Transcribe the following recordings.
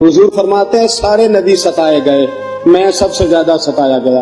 हुजूर फरमाते हैं सारे नबी सताए गए, मैं सबसे ज्यादा सताया गया।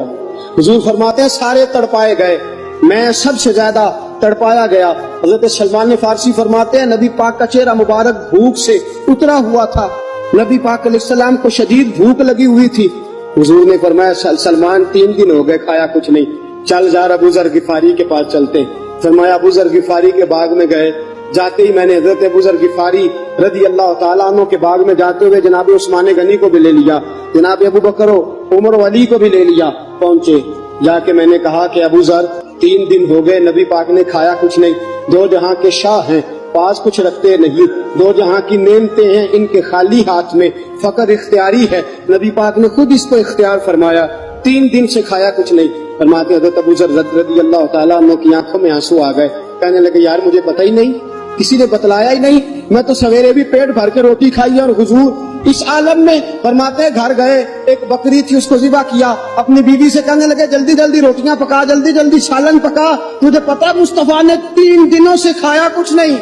हुजूर फरमाते हैं सारे तड़पाए गए, मैं सबसे ज्यादा तड़पाया गया। हजरत सलमान फारसी फरमाते हैं नबी पाक का चेहरा मुबारक भूख से उतरा हुआ था, नबी पाक अलैहिस्सलाम को शदीद भूख लगी हुई थी। हुजूर ने फरमाया सलमान 3 दिन हो गए खाया कुछ नहीं, चल जा अबू ज़र गिफारी के पास चलते। फरमाया अबू ज़र गिफारी के बाग में गए। जाते ही मैंने हजरत अबू ज़र गिफारी रदी अल्लाह ताला अन्हु के बाग में जाते हुए जनाब उस्मान गनी को भी ले लिया, जनाब अबू बकर उमर अली को भी ले लिया। पहुंचे, जाके मैंने कहा कि अबू ज़र 3 दिन हो गए नबी पाक ने खाया कुछ नहीं, 2 जहां के शाह हैं, पास कुछ रखते नहीं, 2 जहां की नेमतें हैं इनके खाली हाथ में, फकर इख्तियारी है, नबी पाक ने खुद इसको इख्तियार फरमाया, 3 दिन से खाया कुछ नहीं। फरमाते हजरत अबू ज़र रज़ी अल्लाह ताला अन्हु की आंखों में आंसू आ गए। कहने लगे यार मुझे पता ही नहीं, किसी ने बतलाया ही नहीं, मैं तो सवेरे भी पेट भर के रोटी खाई और हुजूर इस आलम में। फरमाते घर गए, एक बकरी थी उसको ज़िबा किया, अपनी बीवी से कहने लगे जल्दी जल्दी रोटियां पका, जल्दी जल्दी सालन पका, तुझे पता मुस्तफा ने 3 दिनों से खाया कुछ नहीं।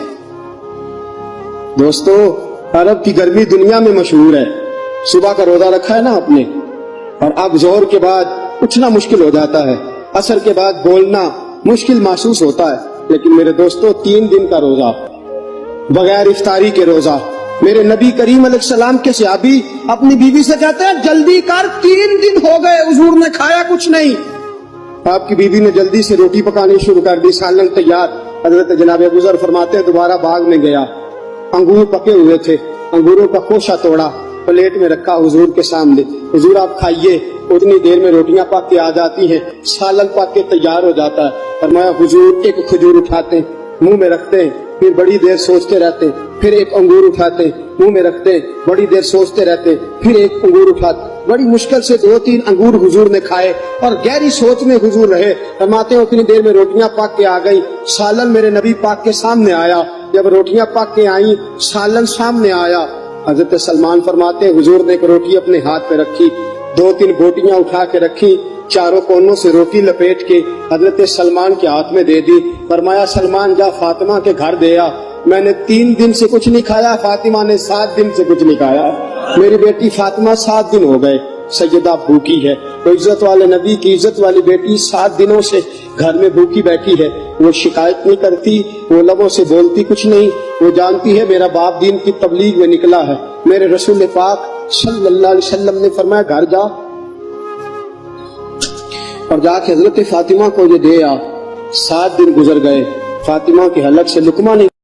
दोस्तों अरब की गर्मी दुनिया में मशहूर है, सुबह का रोजा रखा है ना आपने, और अब जोहर के बाद उठना मुश्किल हो जाता है, असर के बाद बोलना मुश्किल महसूस होता है, लेकिन मेरे दोस्तों 3 दिन का रोजा बगैर इफ्तारी के रोजा, मेरे नबी करीम अलैहिस्सलाम के सहाबी अपनी बीवी से कहते हैं जल्दी कर 3 दिन हो गए हुजूर ने खाया कुछ नहीं। आपकी बीवी ने जल्दी से रोटी पकानी शुरू कर दी, सालन तैयार। हजरत जनाब अबू ज़र फरमाते हैं दोबारा बाग में गया, अंगूर पके हुए थे, अंगूरों का खोशा तोड़ा, प्लेट में रखा हुजूर के सामने, हुजूर आप खाइए। उतनी देर में रोटियां पक के आ जाती हैं, सालन पक के तैयार हो जाता है। फरमाया हुजूर एक खजूर उठाते मुंह में रखते हैं, फिर बड़ी देर सोचते रहते, फिर एक अंगूर उठाते मुंह में रखते, बड़ी देर सोचते रहते, फिर एक अंगूर उठाते। बड़ी मुश्किल से 2-3 अंगूर हुजूर ने खाए और गहरी सोच में हुजूर रहे। फरमाते उतनी देर में रोटियां पक के आ गई, सालन मेरे नबी पाक के सामने आया। जब रोटियां पक के आई, सालन सामने आया, हजरत सलमान फरमाते हुजूर ने एक रोटी अपने हाथ पे रखी, 2-3 बोटियां उठा के रखी, चारों कोनों से रोटी लपेट के हजरत सलमान के हाथ में दे दी। फरमाया सलमान जा फातिमा के घर दे आ, मैंने 3 दिन से कुछ नहीं खाया, फातिमा ने 7 दिन से कुछ नहीं खाया। मेरी बेटी फातिमा 7 दिन हो गए सैयदा भूखी है। तो इज्जत वाले नबी की इज्जत वाली बेटी 7 दिनों से घर में भूखी बैठी है। वो शिकायत नहीं करती, वो लबों से बोलती कुछ नहीं, वो जानती है मेरा बाप दीन की तबलीग में निकला है। मेरे रसूल पाक सल्लल्लाहु अलैहि वसल्लम ने फरमाया घर जा और जाके हजरत फातिमा को ये दे आ। 7 दिन गुजर गए, फातिमा के हलक से लुकमा नहीं